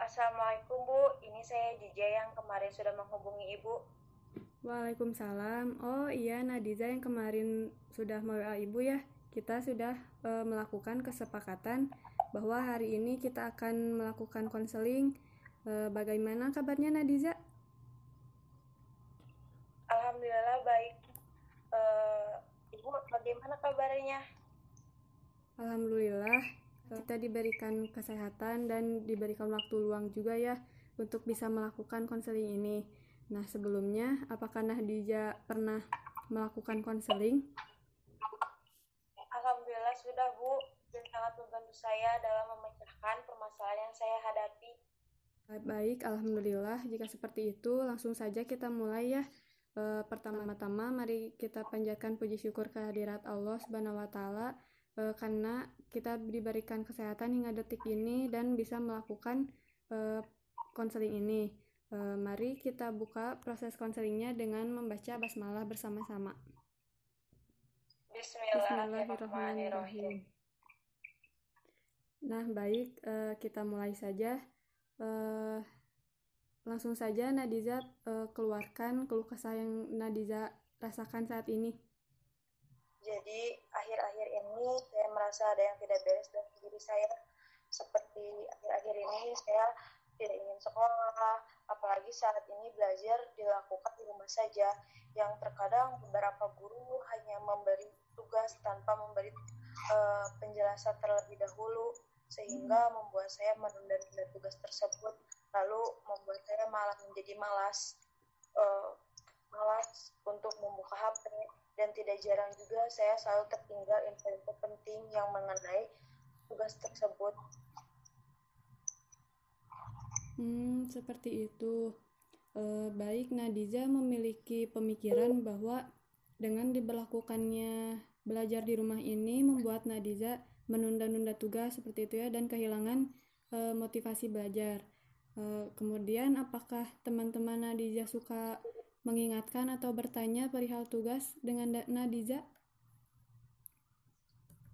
Assalamualaikum Bu, ini saya Jija yang kemarin sudah menghubungi Ibu. Waalaikumsalam. Oh iya, Nadiza yang kemarin sudah WA Ibu ya. Kita sudah melakukan kesepakatan bahwa hari ini kita akan melakukan konseling. Bagaimana kabarnya Nadiza? Alhamdulillah baik. Ibu bagaimana kabarnya? Alhamdulillah, kita diberikan kesehatan dan diberikan waktu luang juga ya untuk bisa melakukan konseling ini. Nah, sebelumnya, apakah Nadiza pernah melakukan konseling? Alhamdulillah sudah Bu, dan sangat membantu saya dalam memecahkan permasalahan yang saya hadapi. Baik, alhamdulillah. Jika seperti itu, langsung saja kita mulai ya. Pertama-tama, mari kita panjatkan puji syukur kehadirat Allah Subhanahu wa Ta'ala karena kita diberikan kesehatan hingga detik ini dan bisa melakukan konseling ini. Mari kita buka proses konselingnya dengan membaca basmalah bersama-sama. Bismillahirrahmanirrahim. Nah, baik, kita mulai saja. Langsung saja Nadiza keluarkan keluh kesah yang Nadiza rasakan saat ini. Jadi akhir-akhir ini saya merasa ada yang tidak beres dalam diri saya. Seperti akhir-akhir ini saya tidak ingin sekolah, apalagi saat ini belajar dilakukan di rumah saja, yang terkadang beberapa guru hanya memberi tugas tanpa memberi penjelasan terlebih dahulu, sehingga membuat saya menunda-nunda tugas tersebut, lalu membuat saya malah menjadi malas untuk membuka HP, dan tidak jarang juga saya selalu tertinggal info-info penting yang mengenai tugas tersebut. Seperti itu. Baik, Nadiza memiliki pemikiran bahwa dengan diberlakukannya belajar di rumah ini membuat Nadiza menunda-nunda tugas seperti itu ya, dan kehilangan motivasi belajar. Kemudian apakah teman-teman Nadiza suka mengingatkan atau bertanya perihal tugas dengan Nadiza?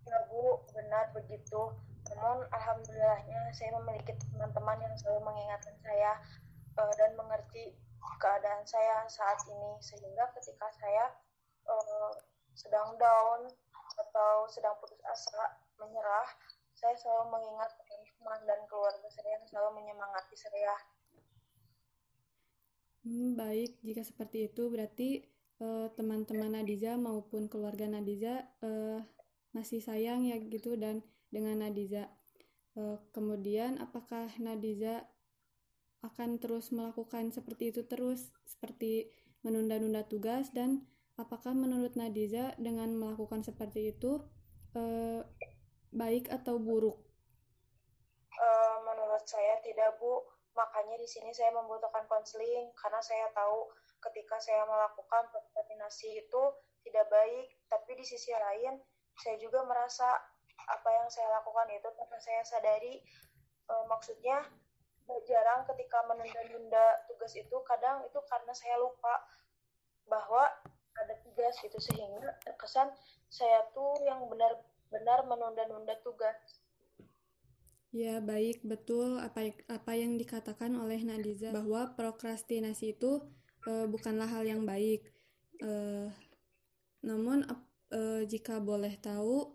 Ya Bu, benar begitu. Namun alhamdulillahnya saya memiliki teman-teman yang selalu mengingatkan saya dan mengerti keadaan saya saat ini, sehingga ketika saya sedang down atau sedang putus asa, menyerah, saya selalu mengingat teman dan keluarga saya yang selalu menyemangati saya. Baik, jika seperti itu berarti teman-teman Nadiza maupun keluarga Nadiza masih sayang ya gitu dan dengan Nadiza. Kemudian apakah Nadiza akan terus melakukan seperti itu terus, seperti menunda-nunda tugas, dan apakah menurut Nadiza dengan melakukan seperti itu baik atau buruk? Menurut saya tidak Bu, makanya di sini saya membutuhkan konseling karena saya tahu ketika saya melakukan prokrastinasi itu tidak baik, tapi di sisi lain saya juga merasa apa yang saya lakukan itu karena saya sadari maksudnya jarang ketika menunda-nunda tugas itu, kadang itu karena saya lupa bahwa ada tugas itu, sehingga terkesan saya tuh yang benar-benar menunda-nunda tugas. Ya, baik, betul apa yang dikatakan oleh Nadiza bahwa prokrastinasi itu bukanlah hal yang baik. Namun jika boleh tahu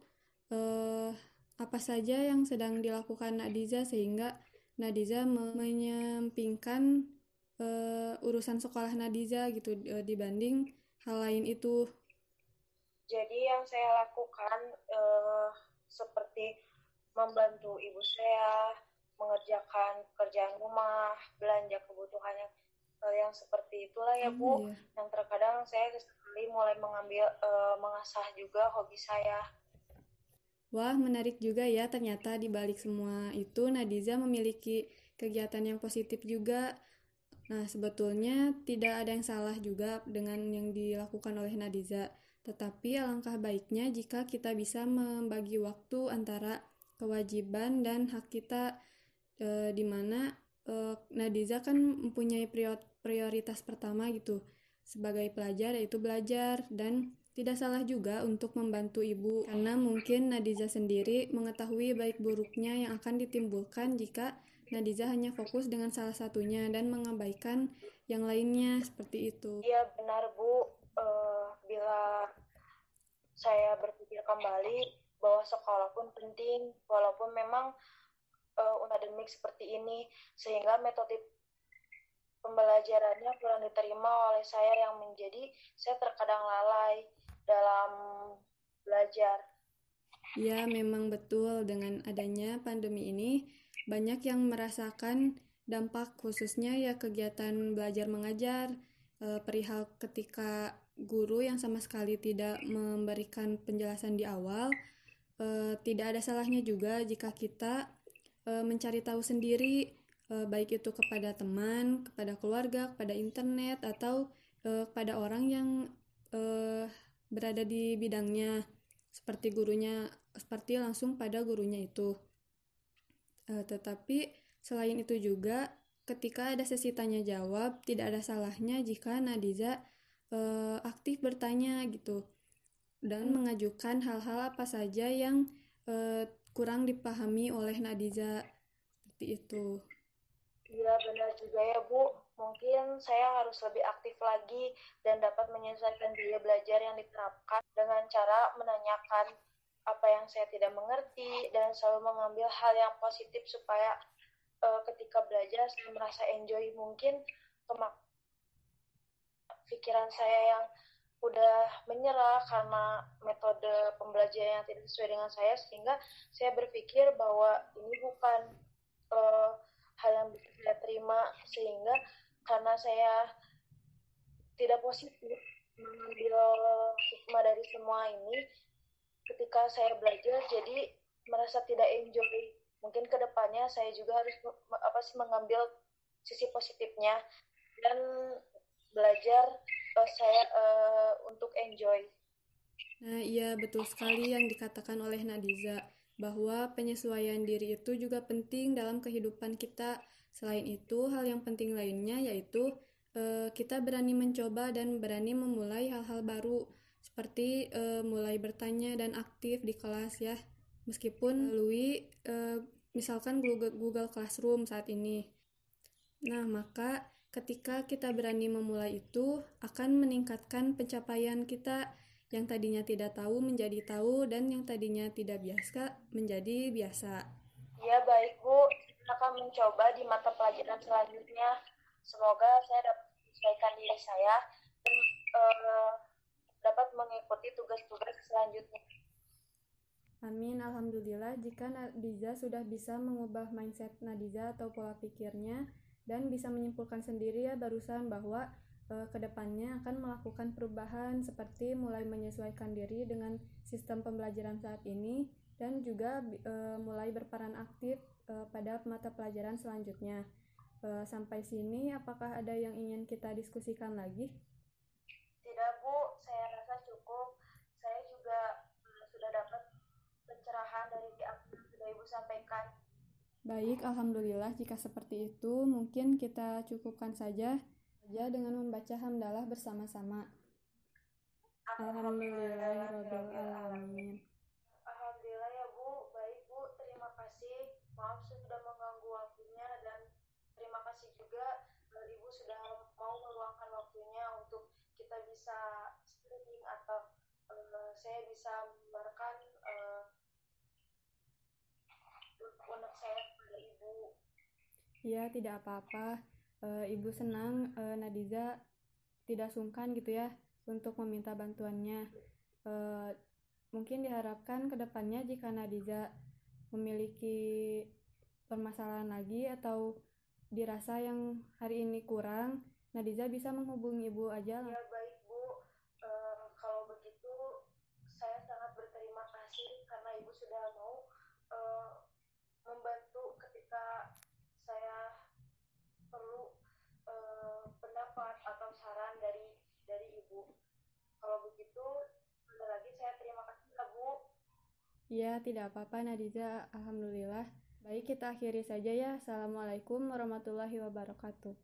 apa saja yang sedang dilakukan Nadiza sehingga Nadiza menyampingkan urusan sekolah Nadiza gitu dibanding hal lain itu. Jadi yang saya lakukan seperti membantu ibu saya mengerjakan pekerjaan rumah, belanja kebutuhan yang seperti itulah ya Bu. Ya. Yang terkadang saya sekali mulai mengasah juga hobi saya. Wah, menarik juga ya, ternyata di balik semua itu Nadiza memiliki kegiatan yang positif juga. Nah, sebetulnya tidak ada yang salah juga dengan yang dilakukan oleh Nadiza. Tetapi alangkah baiknya jika kita bisa membagi waktu antara kewajiban dan hak kita, di mana Nadiza kan mempunyai prioritas pertama gitu sebagai pelajar, yaitu belajar, dan Tidak salah juga untuk membantu ibu, karena mungkin Nadiza sendiri mengetahui baik buruknya yang akan ditimbulkan jika Nadiza hanya fokus dengan salah satunya dan mengabaikan yang lainnya, seperti itu. Iya benar Bu, bila saya berpikir kembali bahwa sekolah pun penting, walaupun memang akademik seperti ini, sehingga metode pembelajarannya kurang diterima oleh saya yang menjadi saya terkadang lalai dalam belajar. Ya, memang betul dengan adanya pandemi ini banyak yang merasakan dampak khususnya ya kegiatan belajar mengajar, perihal ketika guru yang sama sekali tidak memberikan penjelasan di awal. Tidak ada salahnya juga jika kita mencari tahu sendiri, baik itu kepada teman, kepada keluarga, kepada internet, atau kepada orang yang berada di bidangnya, seperti gurunya, seperti langsung pada gurunya itu. Tetapi selain itu juga, ketika ada sesi tanya jawab, tidak ada salahnya jika Nadiza aktif bertanya gitu dan mengajukan hal-hal apa saja yang kurang dipahami oleh Nadiza, seperti itu. Iya benar juga ya Bu, mungkin saya harus lebih aktif lagi dan dapat menyesuaikan gaya belajar yang diterapkan dengan cara menanyakan apa yang saya tidak mengerti dan selalu mengambil hal yang positif supaya ketika belajar saya merasa enjoy. Mungkin pikiran saya yang udah menyerah karena metode pembelajaran yang tidak sesuai dengan saya, sehingga saya berpikir bahwa ini bukan hal yang bisa saya terima, sehingga karena saya tidak positif mengambil hikmah dari semua ini, ketika saya belajar jadi merasa tidak enjoy. Mungkin kedepannya saya juga harus mengambil sisi positifnya dan belajar saya untuk enjoy. Nah, iya betul sekali yang dikatakan oleh Nadiza, bahwa penyesuaian diri itu juga penting dalam kehidupan kita. Selain itu, hal yang penting lainnya yaitu kita berani mencoba dan berani memulai hal-hal baru, seperti mulai bertanya dan aktif di kelas ya, meskipun melalui misalkan Google Classroom saat ini. Nah, maka ketika kita berani memulai itu akan meningkatkan pencapaian kita, yang tadinya tidak tahu menjadi tahu, dan yang tadinya tidak biasa menjadi biasa. Ya baik Bu, saya akan mencoba di mata pelajaran selanjutnya. Semoga saya dapat menyesuaikan diri saya dan dapat mengikuti tugas-tugas selanjutnya. Amin, alhamdulillah jika Nadiza sudah bisa mengubah mindset Nadiza atau pola pikirnya dan bisa menyimpulkan sendiri ya barusan bahwa kedepannya akan melakukan perubahan seperti mulai menyesuaikan diri dengan sistem pembelajaran saat ini dan juga mulai berperan aktif pada mata pelajaran selanjutnya. Sampai sini, apakah ada yang ingin kita diskusikan lagi? Tidak Bu, saya rasa cukup. Saya juga sudah dapat pencerahan dari apa yang sudah Ibu sampaikan. Baik, alhamdulillah jika seperti itu mungkin kita cukupkan saja dengan membaca hamdalah bersama-sama. Alhamdulillahirabbil alamin. Alhamdulillah ya Bu, baik Bu, terima kasih. Maaf sudah mengganggu waktunya dan terima kasih juga Ibu sudah mau meluangkan waktunya untuk kita bisa streaming atau saya bisa mengeluarkan unek saya kepada Ibu. Ya, tidak apa-apa. Ibu senang Nadiza tidak sungkan gitu ya untuk meminta bantuannya. Mungkin diharapkan ke depannya jika Nadiza memiliki permasalahan lagi atau dirasa yang hari ini kurang, Nadiza bisa menghubungi Ibu aja. Ya baik Bu, kalau begitu saya sangat berterima kasih karena Ibu sudah mau membantu ketika saya perlu pendapat atau saran dari Ibu. Kalau begitu, sekali lagi saya terima kasih ya Bu. Ya, tidak apa-apa Nadiza, alhamdulillah. Baik, kita akhiri saja ya. Assalamualaikum warahmatullahi wabarakatuh.